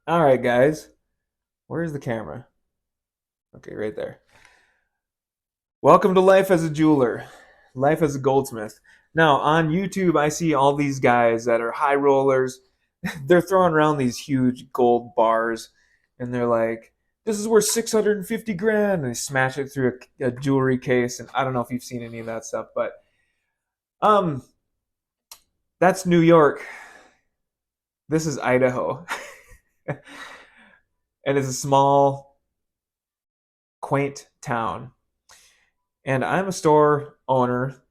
All right, guys. Where's the camera? Okay, right there. Welcome to Life as a Jeweler, Life as a Goldsmith. Now, on YouTube, I see all these guys that are high rollers. They're throwing around these huge gold bars, and they're like, this is worth 650 grand. And they smash it through a jewelry case. And I don't know if you've seen any of that stuff, but um, that's New York. This is Idaho. And it's a small, quaint town. And I'm a store owner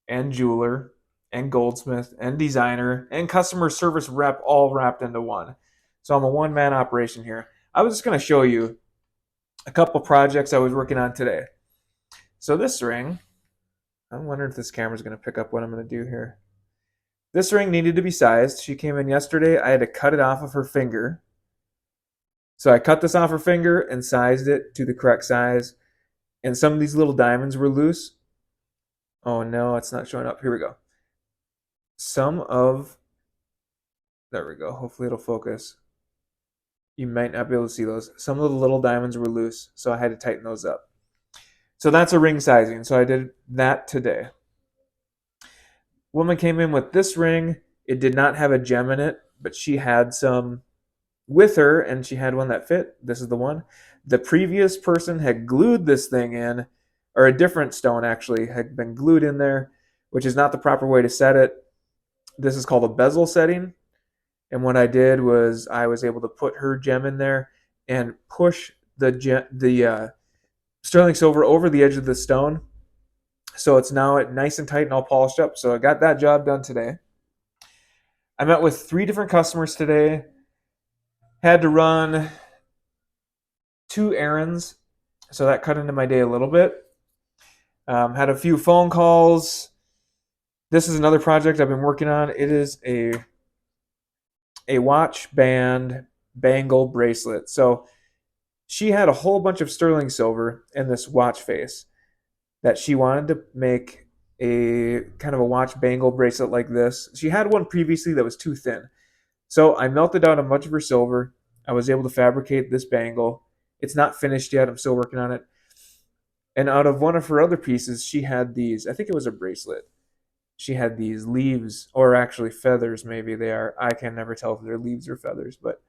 and jeweler and goldsmith and designer and customer service rep all wrapped into one. So I'm a one man operation here. I was just going to show you a couple projects I was working on today. So this ring, I'm wondering if this camera's going to pick up what I'm going to do here. This ring needed to be sized. She came in yesterday. I had to cut it off of her finger. So I cut this off her finger and sized it to the correct size. And some of these little diamonds were loose. Oh no, it's not showing up. Here we go. Some of, there we go. Hopefully it'll focus. You might not be able to see those. Some of the little diamonds were loose, so I had to tighten those up. So that's a ring sizing. So I did that today. Woman came in with this ring. It did not have a gem in it, but she had some with her, and she had one that fit. This is the one. The previous person had glued this thing in, or a different stone actually had been glued in there, which is not the proper way to set it. This is called a bezel setting. And what I did was I was able to put her gem in there and push the sterling silver over the edge of the stone. So it's now nice and tight and all polished up. So I got that job done today. I met with 3 different customers today. Had to run 2 errands, so that cut into my day a little bit. Had a few phone calls. This is another project I've been working on. It is a watch band bangle bracelet. So she had a whole bunch of sterling silver in this watch face that she wanted to make a kind of a watch bangle bracelet like this. She had one previously that was too thin. So I melted down a bunch of her silver. I was able to fabricate this bangle. It's not finished yet. I'm still working on it. And out of one of her other pieces, she had these, I think it was a bracelet. She had these leaves, or actually feathers, maybe they are. I can never tell if they're leaves or feathers, but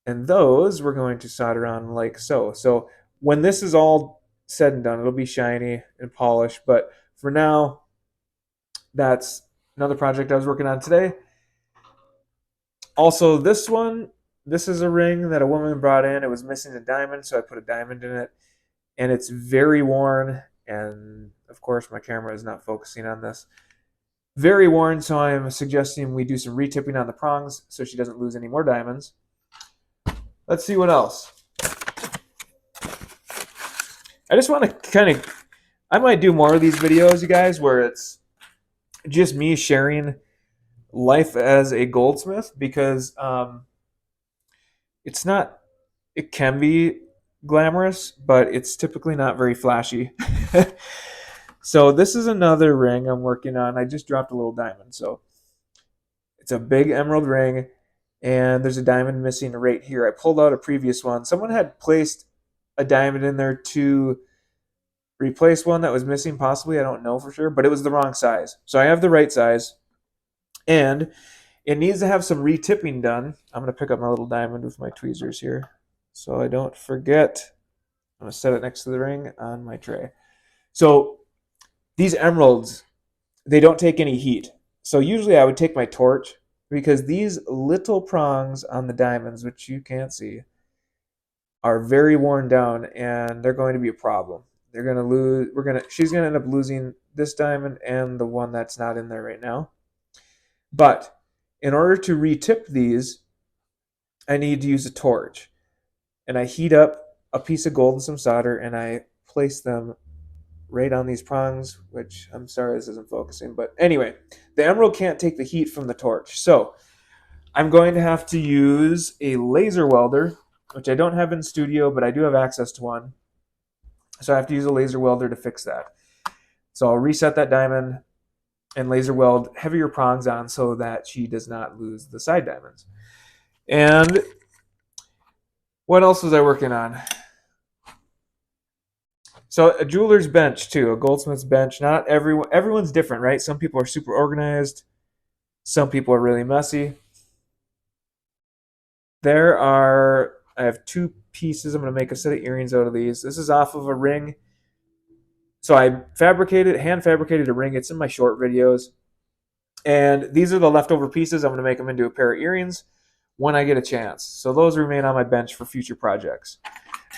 and those we're going to solder on like so. So when this is all said and done, it'll be shiny and polished. But for now, that's another project I was working on today. Also, this is a ring that a woman brought in. It was missing a diamond, so I put a diamond in it, and it's very worn. And of course, my camera is not focusing on this. Very worn, so I'm suggesting we do some retipping on the prongs so she doesn't lose any more diamonds. Let's see what else. I just want to kind of, I might do more of these videos, you guys, where it's just me sharing life as a goldsmith because it's not, it can be glamorous, but it's typically not very flashy. So this is another ring I'm working on. I just dropped a little diamond. So it's a big emerald ring, and there's a diamond missing right here. I pulled out a previous one. Someone had placed a diamond in there to replace one that was missing, possibly. I don't know for sure, but it was the wrong size. So I have the right size, and it needs to have some retipping done. I'm going to pick up my little diamond with my tweezers here so I don't forget. I'm going to set it next to the ring on my tray. So these emeralds, they don't take any heat. So usually I would take my torch because these little prongs on the diamonds, which you can't see, are very worn down and they're going to be a problem. They're going to lose, she's going to end up losing this diamond and the one that's not in there right now. But in order to retip these, I need to use a torch. And I heat up a piece of gold and some solder and I place them right on these prongs, which I'm sorry this isn't focusing. But anyway, the emerald can't take the heat from the torch. So I'm going to have to use a laser welder, which I don't have in studio, but I do have access to one. So I have to use a laser welder to fix that. So I'll reset that diamond and laser weld heavier prongs on so that she does not lose the side diamonds. And what else was I working on? So a jeweler's bench too, a goldsmith's bench. Not everyone's different, right? Some people are super organized. Some people are really messy. I have two pieces. I'm going to make a set of earrings out of these. This is off of a ring. So I hand fabricated a ring. It's in my short videos. And these are the leftover pieces. I'm going to make them into a pair of earrings when I get a chance. So those remain on my bench for future projects.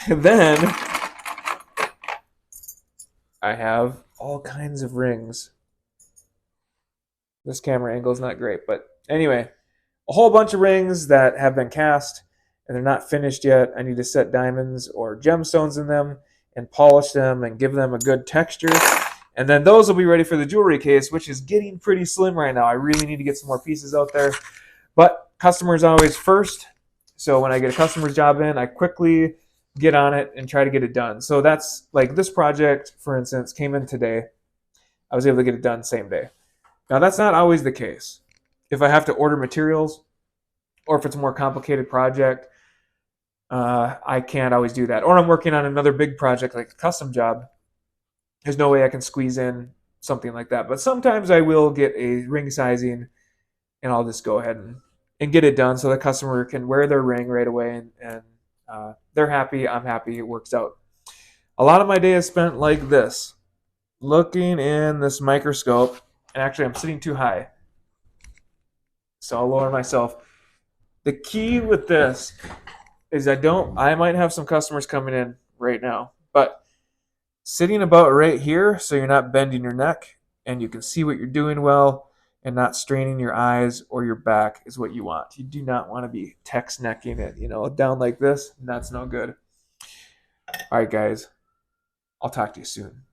And then I have all kinds of rings. This camera angle is not great, but anyway, a whole bunch of rings that have been cast and they're not finished yet. I need to set diamonds or gemstones in them and polish them and give them a good texture. And then those will be ready for the jewelry case, which is getting pretty slim right now. I really need to get some more pieces out there. But customers always first. So when I get a customer's job in, I quickly get on it and try to get it done. So that's like this project, for instance, came in today. I was able to get it done same day. Now that's not always the case. If I have to order materials or if it's a more complicated project, I can't always do that. Or I'm working on another big project like a custom job. There's no way I can squeeze in something like that. But sometimes I will get a ring sizing and I'll just go ahead and get it done so the customer can wear their ring right away and they're happy, I'm happy, it works out. A lot of my day is spent like this, looking in this microscope, and actually I'm sitting too high, so I'll lower myself. The key with this is I might have some customers coming in right now, but sitting about right here so you're not bending your neck and you can see what you're doing well and not straining your eyes or your back is what you want. You do not want to be text necking it, down like this. That's no good. All right, guys. I'll talk to you soon.